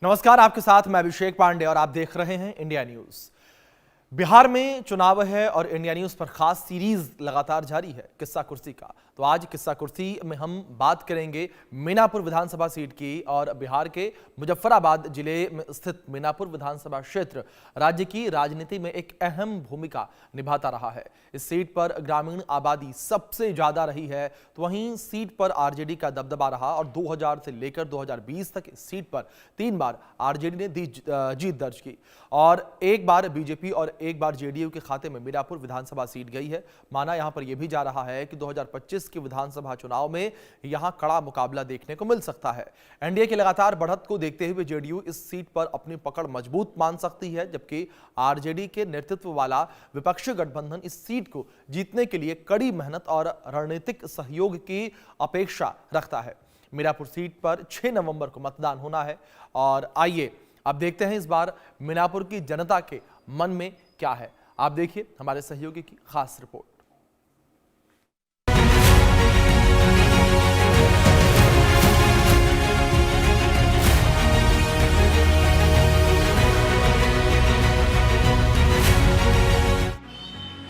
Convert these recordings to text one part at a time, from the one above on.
नमस्कार, आपके साथ मैं अभिषेक पांडे और आप देख रहे हैं इंडिया न्यूज। बिहार में चुनाव है और इंडिया न्यूज पर खास सीरीज लगातार जारी है किस्सा कुर्सी का। तो आज किस्सा कुर्सी में हम बात करेंगे मीनापुर विधानसभा सीट की और बिहार के मुजफ्फराबाद जिले में स्थित मीनापुर विधानसभा क्षेत्र राज्य की राजनीति में एक अहम भूमिका निभाता रहा है। इस सीट पर ग्रामीण आबादी सबसे ज्यादा रही है, तो वहीं सीट पर आरजेडी का दबदबा रहा और 2000 से लेकर 2020 तक इस सीट पर 3 बार आरजेडी ने जीत दर्ज की और एक बार बीजेपी और एक बार जेडीयू के खाते में मीनापुर विधानसभा सीट गई है। माना यहां पर यह भी जा रहा है कि 2025 के विधानसभा चुनाव में यहां कड़ा मुकाबला देखने को मिल सकता है। एनडीए की लगातार बढ़त को देखते हुए जेडीयू इस सीट पर अपनी पकड़ मजबूत मान सकती है, जबकि आरजेडी के नेतृत्व वाला विपक्षी गठबंधन इस सीट को जीतने के लिए कड़ी मेहनत और रणनीतिक सहयोग की अपेक्षा रखता है। मीनापुर सीट पर 6 नवंबर को मतदान होना है और आइए अब देखते हैं इस बार मीनापुर की जनता के मन में क्या है। आप देखिए हमारे सहयोगी की खास रिपोर्ट।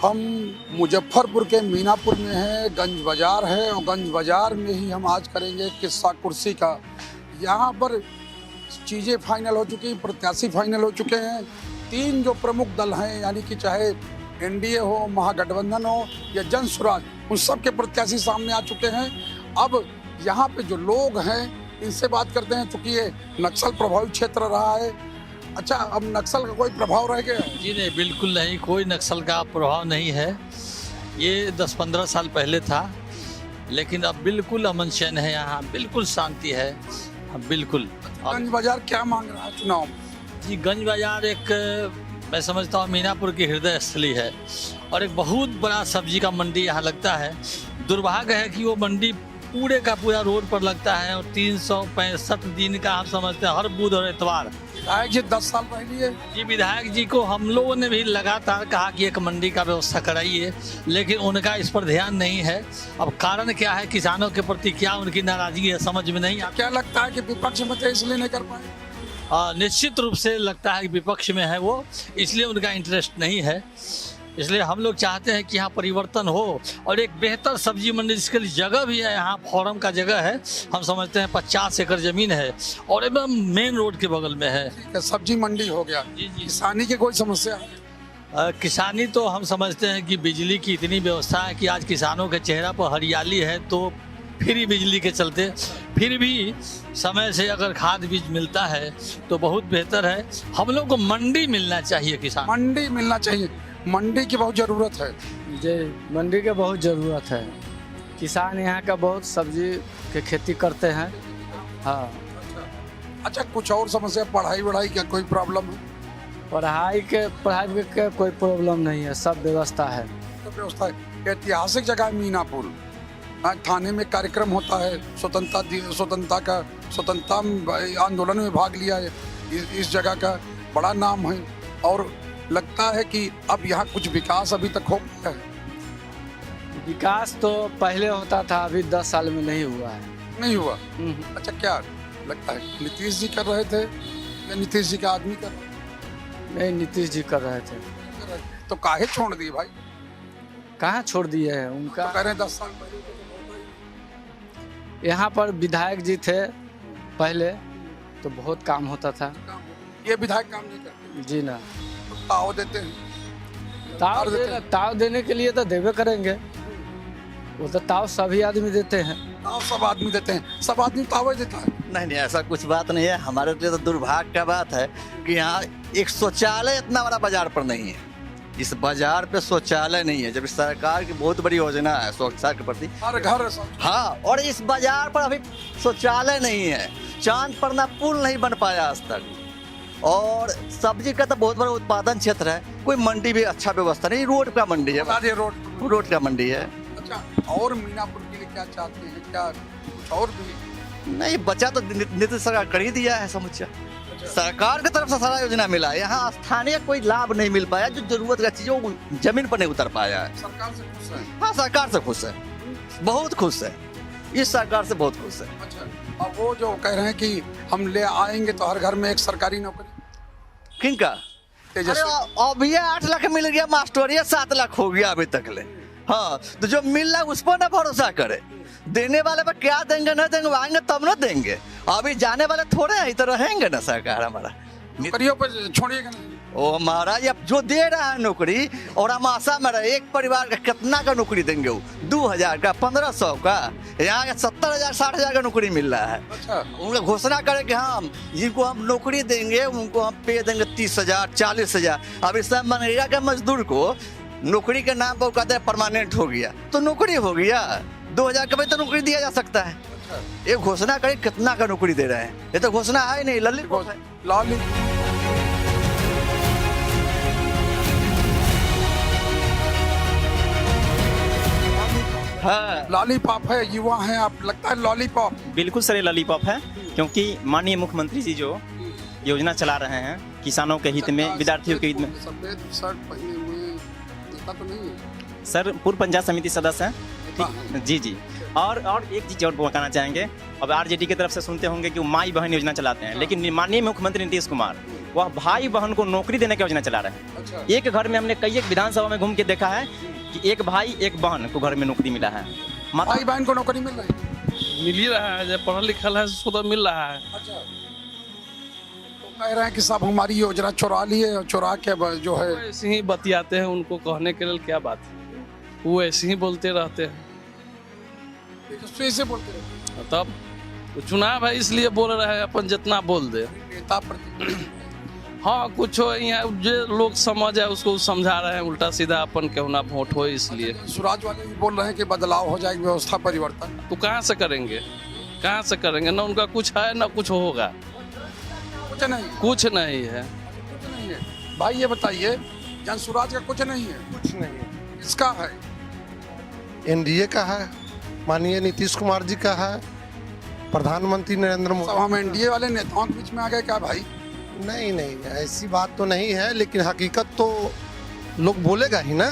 हम मुजफ्फरपुर के मीनापुर में हैं, गंज बाजार है और गंज बाजार में ही हम आज करेंगे किस्सा कुर्सी का। यहाँ पर चीज़ें फाइनल हो चुकी, प्रत्याशी फाइनल हो चुके हैं। 3 जो प्रमुख दल हैं, यानी कि चाहे एनडीए हो, महागठबंधन हो या जन स्वराज, उन सब के प्रत्याशी सामने आ चुके हैं। अब यहाँ पे जो लोग हैं इनसे बात करते हैं, चूँकि ये नक्सल प्रभावित क्षेत्र रहा है। अच्छा, अब नक्सल का कोई प्रभाव रह गया है? जी नहीं, बिल्कुल नहीं, कोई नक्सल का प्रभाव नहीं है। ये 10-15 साल पहले था, लेकिन अब बिल्कुल अमन चैन है, यहाँ बिल्कुल शांति है। बिल्कुल। गंज बाजार क्या मांग रहा है चुनाव में? जी, गंज बाजार एक मैं समझता हूँ मीनापुर की हृदय स्थली है और एक बहुत बड़ा सब्जी का मंडी यहाँ लगता है। दुर्भाग्य है कि वो मंडी पूरे का पूरा रोड पर लगता है और 365 दिन का हम समझते हैं हर बुध और इतवार। विधायक जी 10 साल रह लिए। जी, विधायक जी को हम लोगों ने भी लगातार कहा कि एक मंडी का व्यवस्था कराइए, लेकिन उनका इस पर ध्यान नहीं है। अब कारण क्या है, किसानों के प्रति क्या उनकी नाराजगी है, समझ में नहीं आता। क्या लगता है कि विपक्ष में इसलिए नहीं कर पाए? निश्चित रूप से लगता है कि विपक्ष में है वो, इसलिए उनका इंटरेस्ट नहीं है। इसलिए हम लोग चाहते हैं कि यहाँ परिवर्तन हो और एक बेहतर सब्जी मंडी, जिसके लिए जगह भी है, यहाँ फोरम का जगह है, हम समझते हैं 50 एकड़ जमीन है और एकदम मेन रोड के बगल में है। सब्जी मंडी हो गया। जी जी। किसानी की कोई समस्या है? किसानी तो हम समझते हैं कि बिजली की इतनी व्यवस्था है कि आज किसानों के चेहरा पर हरियाली है, तो फ्री बिजली के चलते फिर भी समय से अगर खाद बीज मिलता है तो बहुत बेहतर है। हम लोग को मंडी मिलना चाहिए, किसान मंडी मिलना चाहिए। मंडी की बहुत ज़रूरत है। जी, मंडी की बहुत ज़रूरत है। किसान यहाँ का बहुत सब्जी के खेती करते हैं। हाँ। अच्छा, कुछ और समस्या, पढ़ाई का कोई प्रॉब्लम है? पढ़ाई के कोई प्रॉब्लम नहीं है, सब व्यवस्था है। सब व्यवस्था है। ऐतिहासिक जगह है मीनापुर। थाने में कार्यक्रम होता है, स्वतंत्रता आंदोलन में भाग लिया है। इस जगह का बड़ा नाम है और लगता है कि अब यहाँ कुछ विकास अभी तक हो गया है। विकास तो पहले होता था, अभी 10 साल में नहीं हुआ है। नहीं हुआ? अच्छा, क्या लगता है नीतीश जी कर रहे थे या नीतीश जी का आदमी कर रहे थे? नहीं, नीतीश जी कर रहे थे। तो काहे छोड़ दिए भाई? कहाँ छोड़ दिए हैं उनका? तो कह रहे हैं 10 साल पहले यहाँ पर विधायक जी थे पहले, तो बहुत काम होता था। ये विधायक काम नहीं करते? जी ना। ताव देते हैं। ताव देने के लिए तो देवे करेंगे, वो तो ताव सभी आदमी देते हैं। ताव सब आदमी देते हैं, सब आदमी ताव देता है। नहीं, ऐसा कुछ बात नहीं है। हमारे लिए तो दुर्भाग्य का बात है कि यहाँ एक शौचालय इतना बड़ा बाजार पर नहीं है। इस बाजार पे शौचालय नहीं है, जब इस सरकार की बहुत बड़ी योजना है स्वच्छता के प्रति, हर घर। हाँ, और इस बाजार पर अभी शौचालय नहीं है। चांद पर ना पुल नहीं बन पाया आज तक, और सब्जी का तो बहुत बड़ा उत्पादन क्षेत्र है। कोई मंडी भी अच्छा व्यवस्था नहीं, रोड का मंडी है, रोड का मंडी है। अच्छा, और मीनापुर के लिए क्या चाहते हैं? क्या कुछ और भी? नहीं, बचा तो नीतीश सरकार कर ही दिया है समूचा। सरकार की तरफ से सारा योजना मिला है, यहाँ स्थानीय कोई लाभ नहीं मिल पाया। जो जरूरत का चीज वो जमीन पर नहीं उतर पाया है। सरकार से खुश है? हाँ, सरकार से खुश है, बहुत खुश है, इस सरकार से बहुत खुश है। अच्छा, अब वो जो कह रहे हैं कि हम ले आएंगे तो हर घर में एक सरकारी नौकरी। किनका? अरे तेजस्वी अब ये 8 लाख मिल गया, मास्टरिया 7 लाख हो गया अभी तक ले। हाँ, तो जो मिल रहा है उस पर ना भरोसा करे, देने वाले पर क्या देंगे ना देंगे, आएंगे तब ना देंगे। अभी जाने वाले थोड़े हैं, तो रहेंगे ना सरकार हमारा। नौकरियों पर छोड़िएगा नहीं। ओ महाराज, अब जो दे रहा है नौकरी, और हम आशा में रहे एक परिवार का कितना का नौकरी देंगे वो? 2000 का, 1500 का, यहाँ का 70,000 60,000 का नौकरी मिल रहा है। अच्छा, उनका घोषणा करें कि हम जिनको हम नौकरी देंगे उनको हम पे देंगे 30,000 40,000। अब इस समय मनरेगा के मजदूर को नौकरी के नाम पर कहते हैं परमानेंट हो गया, तो नौकरी हो गया। 2000 का तो नौकरी दिया जा सकता है। ये घोषणा करें कितना का नौकरी दे रहे हैं, ये तो घोषणा है ही नहीं, ललित है। लाली हाँ, लॉलीपॉप है, युवा हैं आप, लगता है लॉलीपॉप। बिल्कुल सर, ये लॉलीपॉप है, क्योंकि माननीय मुख्यमंत्री जी जो योजना चला रहे हैं किसानों के हित में, विद्यार्थियों के हित में। सफेद शर्ट पहने हुए नेता तो नहीं है? सर पूर्व पंचायत समिति सदस्य हैं। नेता हैं। ठीक, जी जी। और एक चीज़ और बताना चाहेंगे, अब आरजेडी की तरफ से सुनते होंगे कि वो माई बहन योजना चलाते हैं, लेकिन माननीय मुख्यमंत्री नीतीश कुमार वह भाई बहन को नौकरी देने की योजना चला रहे हैं। अच्छा, एक घर में हमने कई एक विधानसभा में घूम के देखा है कि एक भाई एक बहन को घर में नौकरी मिला है। भाई बहन को नौकरी मिल रही है। मिल ही रहा है, जब पढ़ा लिखा है उसको तो मिल रहा है। अच्छा, तो कह रहे हैं कि साहब हमारी योजना चुरा लिए और चुरा के जो है। वो ऐसे ही बतियाते हैं, उनको कहने के लिए क्या बात है, वो ऐसे ही बोलते रहते हैं। तेजस्वी से बोलते रहे तब वो चुनाव है इसलिए बोल रहे हैं, अपन जितना बोल दे। नेता प्रति। हाँ, कुछ हो यहाँ जो लोग समझ है उसको समझा रहे हैं, उल्टा सीधा अपन क्यों ना वोट हो इसलिए। स्वराज वाले भी बोल रहे हैं कि बदलाव हो जाएगी, व्यवस्था परिवर्तन। तो कहाँ से करेंगे, कहाँ से करेंगे? ना उनका कुछ है ना कुछ होगा, कुछ नहीं, कुछ नहीं है। कुछ नहीं है। भाई ये बताइए, जन स्वराज का कुछ नहीं है? कुछ नहीं है। किसका है? एनडीए का है, माननीय नीतीश कुमार जी का है, प्रधानमंत्री नरेंद्र सब मोदी। हम एनडीए वाले नेताओं के बीच में आ गए क्या भाई? नहीं नहीं, ऐसी बात तो नहीं है, लेकिन हकीकत तो लोग बोलेगा ही ना।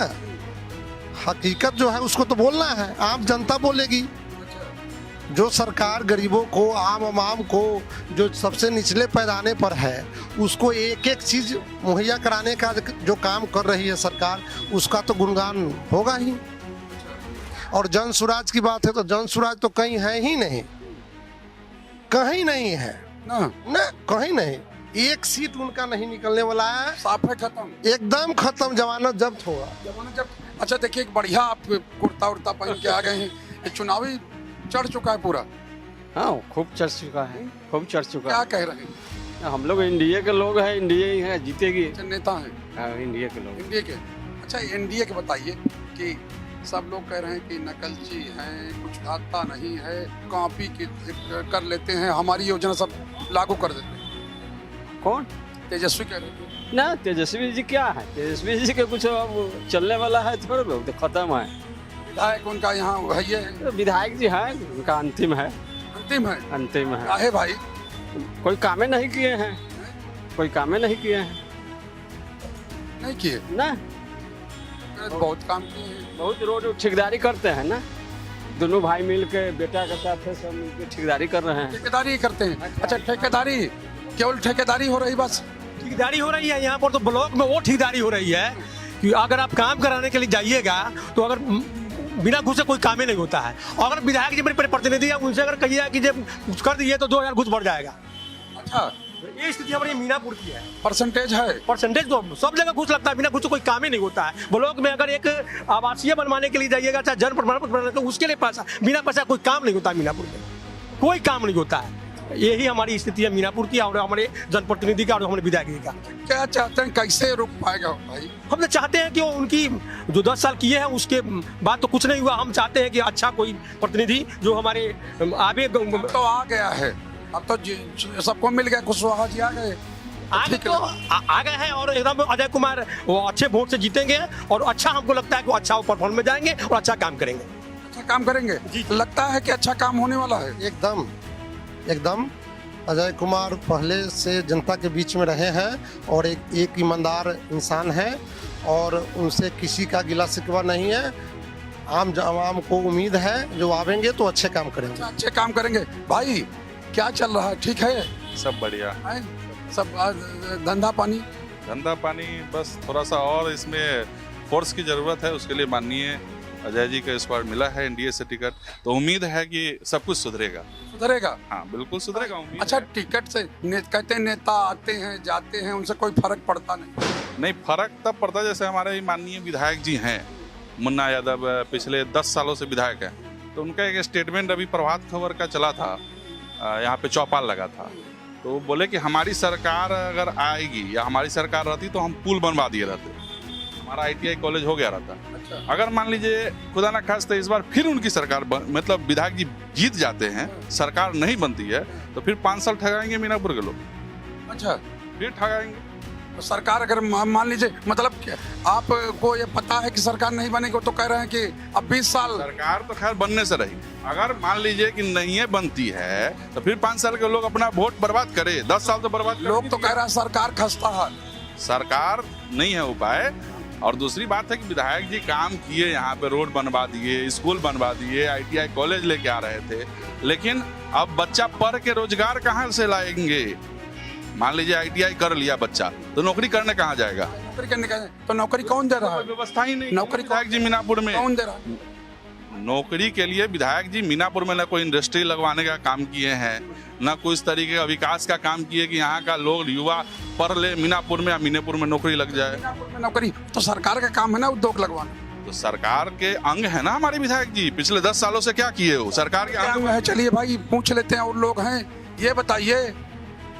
हकीकत जो है उसको तो बोलना है, आम जनता बोलेगी। जो सरकार गरीबों को, आम आवाम को, जो सबसे निचले पैदाने पर है, उसको एक एक चीज मुहैया कराने का जो काम कर रही है सरकार, उसका तो गुणगान होगा ही। और जन स्वराज की बात है तो जन स्वराज तो कहीं है ही नहीं, कहीं नहीं है ना, कहीं नहीं। एक सीट उनका नहीं निकलने वाला है, साफ है, खत्म, एकदम खत्म, जमानत जब्त होगा। जमानत जब। अच्छा देखिए, एक बढ़िया आप कुर्ता उर्ता पहन के आ गए हैं, ये चुनावी चढ़ चुका है पूरा। हाँ, खूब चढ़ चुका है, खूब चढ़ चुका क्या कह रहे हैं? है। हम लोग एनडीए के लोग हैं, एनडीए ही है, जीतेगी। अच्छा, नेता हैं एनडीए के लोग। एनडीए के। अच्छा, एनडीए के बताइए कि सब लोग कह रहे हैं कि नकलची हैं, कुछ आता नहीं है, कॉपी कर लेते हैं, हमारी योजना सब लागू कर देते हैं। कौन? तेजस्वी कह रहे हैं। ना, तेजस्वी जी क्या है, तेजस्वी जी के कुछ अब चलने वाला है थोड़े, लोग तो खत्म है। विधायक उनका यहाँ है, ये है, तो विधायक जी है, उनका अंतिम है, अंतिम है। अंतिम है। काहे भाई? कोई कामें नहीं किए हैं, कोई कामें नहीं किए हैं नहीं किए? ना। बहुत काम किए हैं। बहुत रोड ठेकेदारी करते हैं ना, दोनों भाई मिल के, बेटा के साथ है, सब मिल के ठेकेदारी कर रहे हैं। ठेकेदारी करते हैं। अच्छा, ठेकेदारी, केवल ठेकेदारी हो रही बस? ठेकेदारी हो रही है यहाँ पर, तो ब्लॉक में वो ठेकेदारी हो रही है कि अगर आप काम कराने के लिए जाइएगा तो अगर बिना घूस से कोई काम ही नहीं होता है। और अगर विधायक जी मेरे प्रतिनिधि है, उनसे अगर कहिए कि जब कुछ कर दिए तो 2000 घूस बढ़ जाएगा। अच्छा, ये स्थिति हमारी मीनापुर की है। परसेंटेज है? परसेंटेज तो सब जगह घूस लगता है, बिना घूस से कोई काम ही नहीं होता है। ब्लॉक में अगर एक आवासीय बनवाने के लिए जाइएगा, चाहे जन प्रमाण पत्र बनाने, तो उसके लिए पैसा, बिना पैसा कोई काम नहीं होता। मीनापुर में कोई काम नहीं होता है। यही हमारी स्थिति है मीनापुर की, और हमारे जनप्रतिनिधि का और हमारे विधायक जी का। क्या चाहते हैं, कैसे रुक पाएगा भाई? हम तो चाहते हैं कि वो उनकी जो 10 साल किए हैं उसके बाद तो कुछ नहीं हुआ। हम चाहते हैं कि अच्छा कोई प्रतिनिधि जो हमारे आगे तो आ गया है, अब तो सबको मिल गया, कुशवाहा जी आ गए, आगे तो आ गए हैं, और एकदम अजय कुमार वो अच्छे वोट से जीतेंगे, और अच्छा हमको लगता है कि वो अच्छा परफॉर्म में जाएंगे और अच्छा काम करेंगे। अच्छा काम करेंगे जी। लगता है कि अच्छा काम होने वाला है। एकदम एकदम। अजय कुमार पहले से जनता के बीच में रहे हैं और एक ईमानदार इंसान है, और उनसे किसी का गिला शिकवा नहीं है। आम को उम्मीद है जो आवेंगे तो अच्छे काम करेंगे। अच्छे काम करेंगे। भाई क्या चल रहा है, ठीक है? सब बढ़िया। हैं? सब धंधा पानी? धंधा पानी बस थोड़ा सा और इसमें फोर्स की जरूरत है, उसके लिए माननीय अजय जी का स्क्वाड मिला है एनडीए से टिकट, तो उम्मीद है कि सब कुछ सुधरेगा। सुधरेगा? हाँ बिल्कुल सुधरेगा, उम्मीद अच्छा, है। टिकट से कहते हैं नेता आते हैं जाते हैं, उनसे कोई फर्क पड़ता नहीं? नहीं, फर्क तब पड़ता है जैसे हमारे माननीय विधायक जी हैं, मुन्ना यादव पिछले 10 सालों से विधायक हैं, तो उनका एक स्टेटमेंट अभी प्रभात खबर का चला था, यहाँ पे चौपाल लगा था, तो वो बोले कि हमारी सरकार अगर आएगी या हमारी सरकार रहती तो हम पुल बनवा दिए रहते, हमारा ITI कॉलेज हो गया रहता। अच्छा। अगर मान लीजिए खुदा ना खास्ते इस बार फिर उनकी सरकार मतलब विधायक जी जीत जाते हैं, सरकार नहीं बनती है, तो फिर 5 साल ठगाएंगे मीनापुर के लोग। अच्छा, फिर ठगाएंगे। तो सरकार अगर मान लीजिए, मतलब आपको ये पता है कि सरकार नहीं बनेगी, तो कह रहे हैं कि अब 20 साल सरकार तो खैर बनने से रही, अगर मान लीजिए कि नहीं बनती है तो फिर 5 साल के लोग अपना वोट बर्बाद करे, 10 साल तो बर्बाद। लोग तो कह रहे हैं सरकार खस्ता है। सरकार नहीं है उपाय। और दूसरी बात है कि विधायक जी काम किए, यहाँ पे रोड बनवा दिए, स्कूल बनवा दिए, ITI कॉलेज लेके आ रहे थे, लेकिन अब बच्चा पढ़ के रोजगार कहाँ से लाएंगे? मान लीजिए ITI कर लिया बच्चा, तो नौकरी करने कहाँ जाएगा? नौकरी करने का तो नौकरी कौन दे रहा है? व्यवस्था ही नहीं। नौकरी विधायक जी मीनापुर में कौन दे रहा है? नौकरी के लिए विधायक जी मीनापुर में ना कोई इंडस्ट्री लगवाने का काम किए हैं, ना कोई इस तरीके का विकास का काम किए कि यहाँ का लोग युवा पढ़ ले मीनापुर में या मीनापुर में नौकरी लग जाए। मीनापुर में नौकरी तो सरकार का काम है ना, उद्योग लगवाना। तो सरकार के अंग है ना हमारे विधायक जी, पिछले 10 सालों से क्या किए हो? सरकार के अंग है। चलिए भाई पूछ लेते हैं, और लोग हैं, ये बताइए,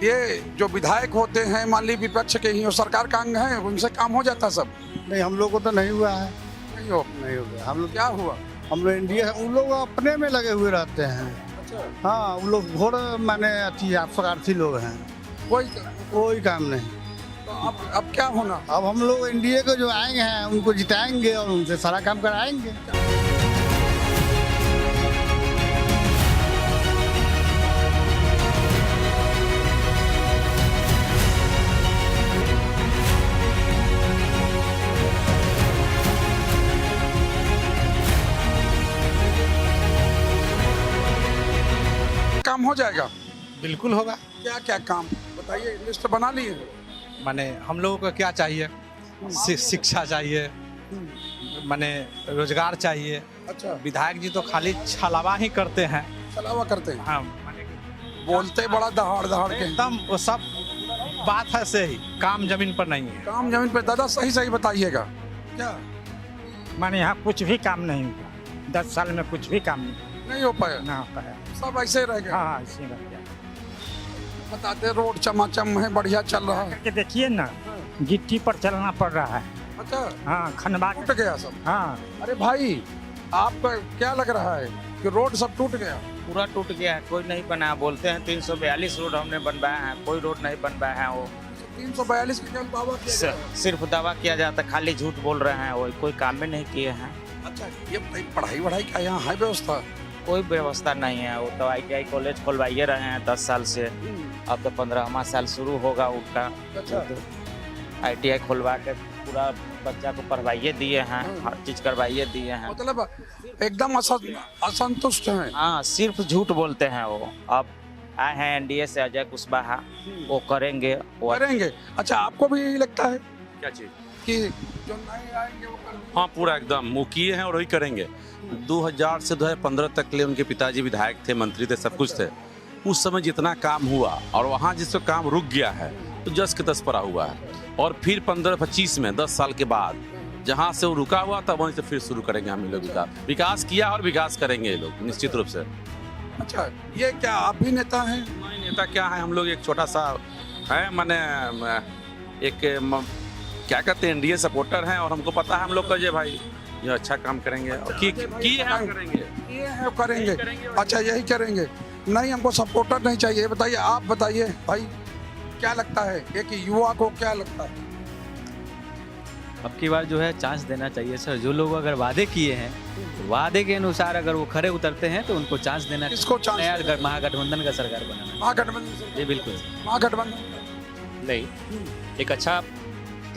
ये जो विधायक होते हैं मान ली विपक्ष के ही, सरकार का अंग है, उनसे काम हो जाता सब? नहीं, हम लोग को तो नहीं हुआ है। नहीं हो गया। हम लोग क्या हुआ? हम लोग इंडिया है, उन लोग अपने में लगे हुए रहते हैं। हाँ, उन लोग घोर माने अच्छी स्वार्थी लोग हैं, कोई काम नहीं। तो अब क्या होना? अब हम लोग इंडिया को जो आएंगे हैं उनको जिताएंगे और उनसे सारा काम कराएंगे। काम हो जाएगा? बिल्कुल होगा। क्या क्या काम बताइए, लिस्ट बना लिए? माने हम लोगों को क्या चाहिए? शिक्षा चाहिए, माने रोजगार चाहिए। अच्छा। विधायक जी तो खाली छलावा ही करते हैं। छलावा करते हैं? हाँ, बोलते बड़ा दहाड़ दहाड़ के। एकदम वो सब बात है सही, काम जमीन पर नहीं है। काम जमीन पर दादा सही सही बताइएगा। क्या माने यहाँ कुछ भी काम नहीं हुआ, 10 साल में कुछ भी काम नहीं हो पाया? ना हो पाया, सब ऐसे रह गए। हाँ ऐसे रह गया। बताते रोड चमाचम है, बढ़िया चल रहा है। करके देखिए ना, गिट्टी पर चलना पड़ रहा है। अच्छा। हाँ, खनबा टूट गया सब। हाँ। अरे भाई, आपका क्या लग रहा है कि रोड सब टूट गया? पूरा टूट गया है, कोई नहीं बना। बोलते हैं 342 रोड हमने बनवाया है, कोई रोड नहीं बनवाया है। वो 342 का क्या दावा किया जा रहा है? सिर्फ दावा किया जाता, खाली झूठ बोल रहे हैं, वो कोई काम में नहीं किए हैं। अच्छा, ये पढ़ाई वढ़ाई का यहाँ है व्यवस्था? कोई व्यवस्था नहीं है। वो तो ITI कॉलेज खुलवाइए रहे हैं 10 साल से, अब तो 15वां साल शुरू होगा उनका। अच्छा। ITI खुलवा के पूरा बच्चा को पढ़वाइए दिए हैं, हर चीज करवाइए दिए हैं। मतलब एकदम असंतुष्ट हैं। हाँ, सिर्फ झूठ बोलते हैं वो। अब आए हैं NDA से अजय कुशवाहा, वो करेंगे। अच्छा, आपको भी यही लगता है क्या चीज कि जो नए आएंगे वो करेंगे? हाँ, पूरा एकदम वो किए हैं और वही करेंगे। 2000 से 2015 तक के लिए उनके पिताजी विधायक थे, मंत्री थे, सब कुछ थे। उस समय जितना काम हुआ और वहाँ जिसका काम रुक गया है तो जस के तस पड़ा हुआ है। और फिर 15-25 में 10 साल के बाद जहाँ से वो रुका हुआ था वहीं से फिर शुरू करेंगे हम लोग। विकास किया और विकास करेंगे ये लोग निश्चित रूप से। अच्छा, ये क्या आप भी नेता हैं? नेता क्या है, हम लोग एक छोटा सा है, माने एक क्या कहते हैं, NDA सपोर्टर हैं। और हमको पता है हम लोग का ये भाई ये अच्छा काम करेंगे और करेंगे। अच्छा, यही करेंगे। नहीं, हमको सपोर्टर नहीं चाहिए। बताइए, आप बताइए भाई, क्या लगता है एक युवा को, क्या लगता है? अब की बार जो है चांस देना चाहिए सर। जो लोग अगर वादे किए हैं, वादे के अनुसार अगर वो खरे उतरते हैं तो उनको चांस देना। किसको चांस? नया महागठबंधन का सरकार बनाना। महागठबंधन? जी बिल्कुल। महागठबंधन नहीं, एक अच्छा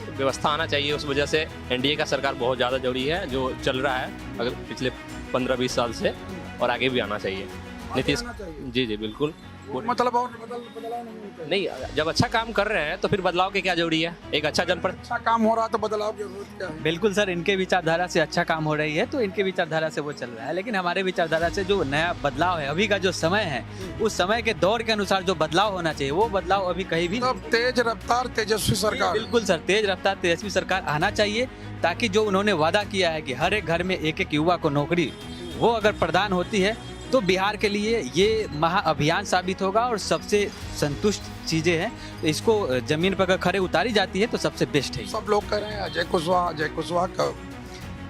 व्यवस्था आना चाहिए। उस वजह से NDA का सरकार बहुत ज़्यादा जरूरी है, जो चल रहा है अगर पिछले 15-20 साल से, और आगे भी आना चाहिए। नीतीश जी जी बिल्कुल मतलब और बदलाव नहीं होता है। नहीं, जब अच्छा काम कर रहे हैं तो फिर बदलाव की क्या जरूरी है? एक अच्छा जनप्रतिनिधि अच्छा काम हो रहा है तो बदलाव की जरूरत क्या है? बिल्कुल सर, इनके विचारधारा से अच्छा काम हो रही है तो इनके विचारधारा से वो चल रहा है, लेकिन हमारे विचारधारा से जो नया बदलाव है, अभी का जो समय है, उस समय के दौर के अनुसार जो बदलाव होना चाहिए वो बदलाव अभी कहीं भी मतलब तेज रफ्तार तेजस्वी सरकार। बिल्कुल सर, तेज रफ्तार तेजस्वी सरकार आना चाहिए, ताकि जो उन्होंने वादा किया है कि हर एक घर में एक एक युवा को नौकरी, वो अगर प्रदान होती है तो बिहार के लिए ये महा अभियान साबित होगा और सबसे संतुष्ट चीजें हैं। तो इसको जमीन पर अगर खरे उतारी जाती है तो सबसे बेस्ट है। सब लोग कह रहे हैं अजय कुशवाहा का।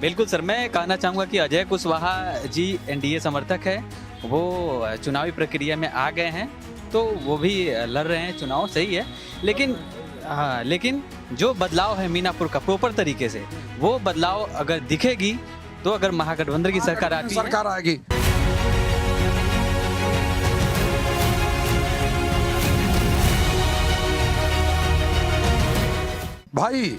बिल्कुल सर, मैं कहना चाहूँगा कि अजय कुशवाहा जी एनडीए समर्थक है, वो चुनावी प्रक्रिया में आ गए हैं तो वो भी लड़ रहे हैं चुनाव, सही है, लेकिन हाँ, लेकिन जो बदलाव है मीनापुर का प्रॉपर तरीके से, वो बदलाव अगर दिखेगी तो अगर महागठबंधन की सरकार आती है, सरकार आएगी। भाई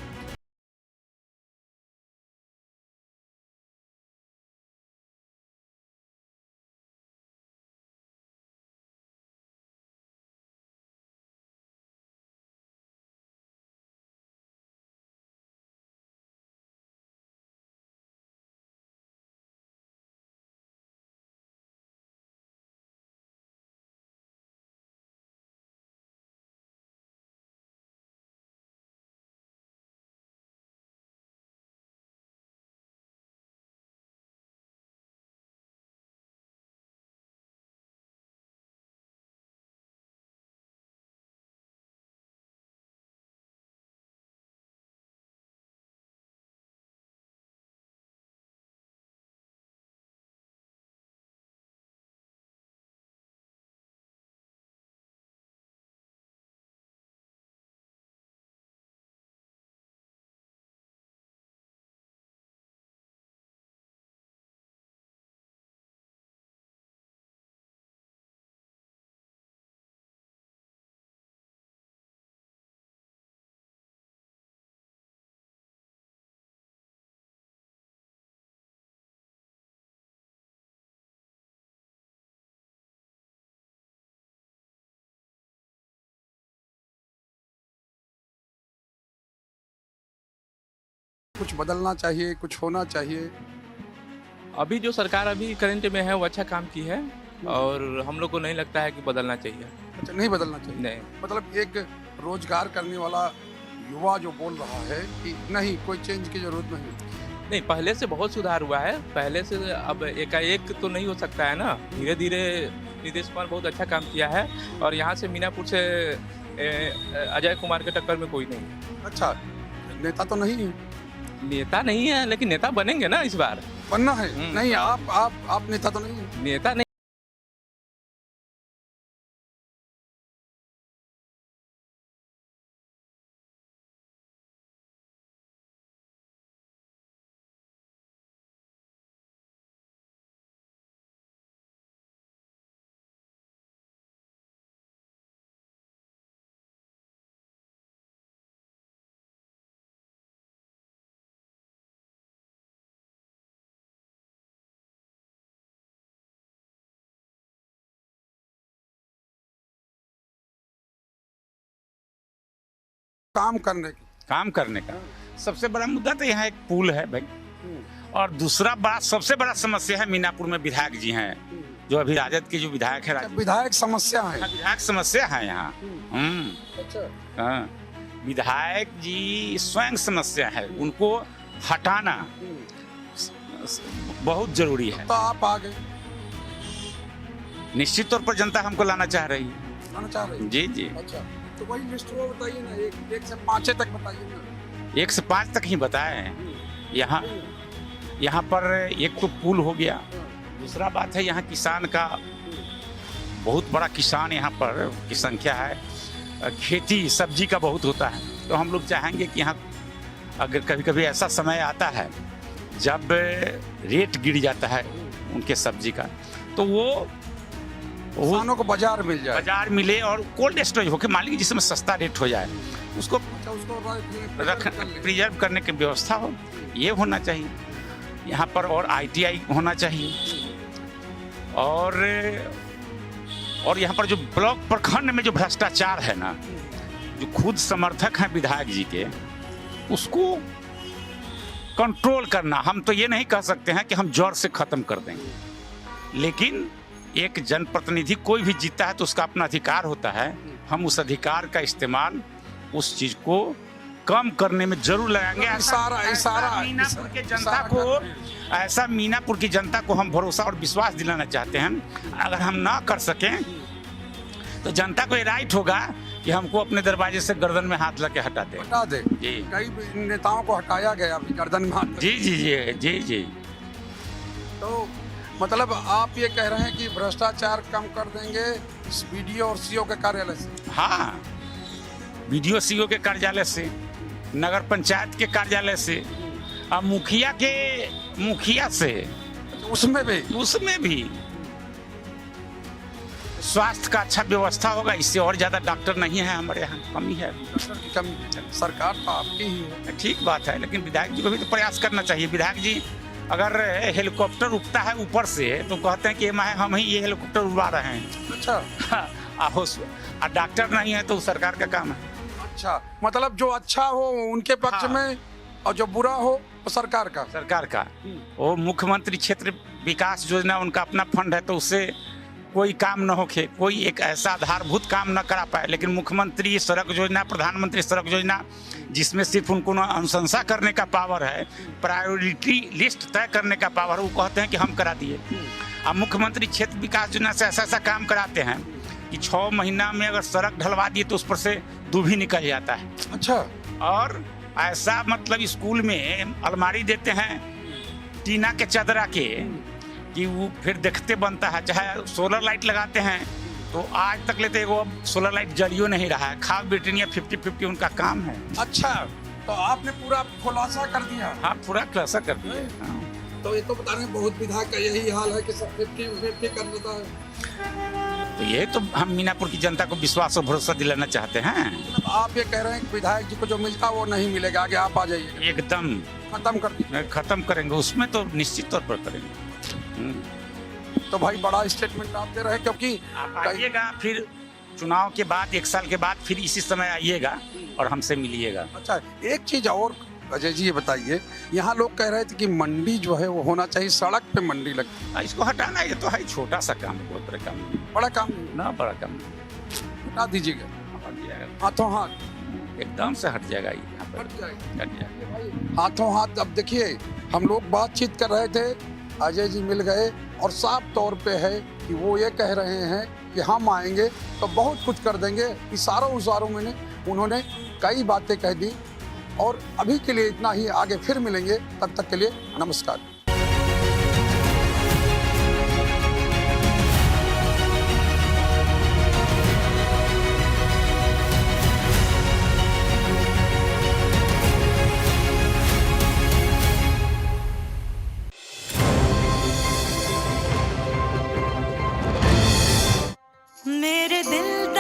कुछ बदलना चाहिए, कुछ होना चाहिए। अभी जो सरकार अभी करंट में है वो अच्छा काम की है और हम लोग को नहीं लगता है कि बदलना चाहिए। अच्छा, नहीं बदलना चाहिए? नहीं, मतलब एक रोजगार करने वाला युवा जो बोल रहा है कि नहीं, कोई चेंज की जरूरत नहीं, पहले से बहुत सुधार हुआ है। पहले से अब एकाएक तो नहीं हो सकता है ना, धीरे धीरे नीतीश कुमार बहुत अच्छा काम किया है और यहाँ से मीनापुर से अजय कुमार के टक्कर में कोई नहीं। अच्छा, नेता तो नहीं है? नेता नहीं है, लेकिन नेता बनेंगे ना इस बार। बनना है? नहीं, आप नेता तो नहीं है? नेता नहीं। काम करने का सबसे बड़ा मुद्दा तो यहाँ एक पुल है भाई, और दूसरा सबसे बड़ा समस्या है मीनापुर में विधायक जी हैं, जो अभी राजद के जो विधायक है। विधायक समस्या है? विधायक समस्या है यहाँ। हाँ, विधायक जी स्वयं समस्या है, उनको हटाना बहुत जरूरी है। तो आप आ गए? निश्चित तौर पर जनता हमको लाना चाह रही है। जी जी। अच्छा, तो वही लिस्ट वो बताइए ना, 1 से 5 तक बताइए ना। 1 से 5 तक ही बताए। यहाँ पर एक तो पुल हो गया, दूसरा बात है यहाँ किसान का बहुत बड़ा किसान यहाँ पर की संख्या है, खेती सब्जी का बहुत होता है, तो हम लोग चाहेंगे कि यहाँ अगर कभी कभी ऐसा समय आता है जब रेट गिर जाता है उनके सब्जी का, तो वो किसानों को बाजार मिल जाए, बाजार मिले और कोल्ड स्टोरेज होकर मान लीजिए जिसमें सस्ता रेट हो जाए, उसको प्रिजर्व करने की व्यवस्था हो, ये होना चाहिए यहाँ पर। और ITI होना चाहिए और और यहाँ पर जो ब्लॉक प्रखंड में जो भ्रष्टाचार है ना, जो खुद समर्थक हैं विधायक जी के, उसको कंट्रोल करना। हम तो ये नहीं कह सकते हैं कि हम जोर से खत्म कर देंगे, लेकिन एक जनप्रतिनिधि कोई भी जीता है तो उसका अपना अधिकार होता है। हम उस अधिकार का इस्तेमाल उस चीज को कम करने में जरूर लगाएंगे। मीनापुर के जनता को, ऐसा मीनापुर की जनता को हम भरोसा और विश्वास दिलाना चाहते हैं। अगर हम ना कर सकें तो जनता को ये राइट होगा कि हमको अपने दरवाजे से गर्दन में हाथ लगे हटा दे। जी, कई नेताओं को हटाया गया गर्दन में हाथ। जी जी जी जी जी। तो मतलब आप ये कह रहे हैं कि भ्रष्टाचार कम कर देंगे बीडीओ और सीओ के कार्यालय से? हाँ, बीडीओ सीओ के कार्यालय से, नगर पंचायत के कार्यालय से, और मुखिया से, उसमें भी स्वास्थ्य का अच्छा व्यवस्था होगा। इससे और ज्यादा डॉक्टर नहीं है हमारे यहाँ, कमी है। सरकार तो आपकी ही है। ठीक बात है, लेकिन विधायक जी को भी तो प्रयास करना चाहिए। विधायक जी अगर हेलीकॉप्टर उठता है ऊपर से तो कहते हैं कि हम ही ये हेलीकॉप्टर उड़ा रहे हैं। अच्छा। और डॉक्टर नहीं है तो सरकार का काम है। अच्छा, मतलब जो अच्छा हो उनके पक्ष में और जो बुरा हो वो सरकार का। वो मुख्यमंत्री क्षेत्र विकास योजना उनका अपना फंड है, तो उससे कोई काम न होके, कोई एक ऐसा आधारभूत काम न करा पाए। लेकिन मुख्यमंत्री सड़क योजना, प्रधानमंत्री सड़क योजना, जिसमें सिर्फ उनको अनुशंसा करने का पावर है, प्रायोरिटी लिस्ट तय करने का पावर, वो कहते हैं कि हम करा दिए। अब मुख्यमंत्री क्षेत्र विकास योजना से ऐसा काम कराते हैं कि 6 महीना में अगर सड़क ढलवा दिए तो उस पर से दूभी निकल जाता है। अच्छा। और ऐसा मतलब स्कूल में अलमारी देते हैं टीना के चादरा के कि वो फिर देखते बनता है। चाहे सोलर लाइट लगाते हैं तो आज तक लेते हैं, वो सोलर लाइट जलियो नहीं रहा है। खाद ब्रिटेनिया 50-50 उनका काम है। अच्छा, तो आपने पूरा खुलासा कर दिया? हाँ, पूरा खुलासा कर दिया। हाँ। तो ये तो बता रहे हैं बहुत विधायक का यही हाल है कि सब 50-50 कर देता है। तो ये तो हम मीनापुर की जनता को विश्वास और भरोसा दिलाना चाहते हैं। मतलब आप ये कह रहे हैं कि विधायक जी को जो मिलता वो नहीं मिलेगा, आगे आप आ जाइए। एकदम खत्म करेंगे, उसमें तो निश्चित तौर पर करेंगे। तो भाई बड़ा स्टेटमेंट आप दे रहे हैं, क्योंकि आप आइएगा फिर चुनाव के बाद 1 साल के बाद फिर इसी समय आइएगा और हमसे मिलिएगा। अच्छा, एक चीज और अजय जी ये बताइए, यहाँ लोग कह रहे थे कि मंडी जो है वो होना चाहिए, सड़क पे मंडी लगती। इसको हटाना, ये तो है छोटा सा काम, बहुत बड़ा काम नहीं। बड़ा काम ना, बड़ा काम हटा दीजिएगा। हट जाएगा, हाथों हाथ एकदम से हट जाएगा। हट जाएगा हाथों हाथ। अब देखिए, हम लोग बातचीत कर रहे थे, अजय जी मिल गए और साफ तौर पे है कि वो ये कह रहे हैं कि हम आएंगे तो बहुत कुछ कर देंगे। इशारों में उन्होंने कई बातें कह दी। और अभी के लिए इतना ही, आगे फिर मिलेंगे, तब तक के लिए नमस्कार।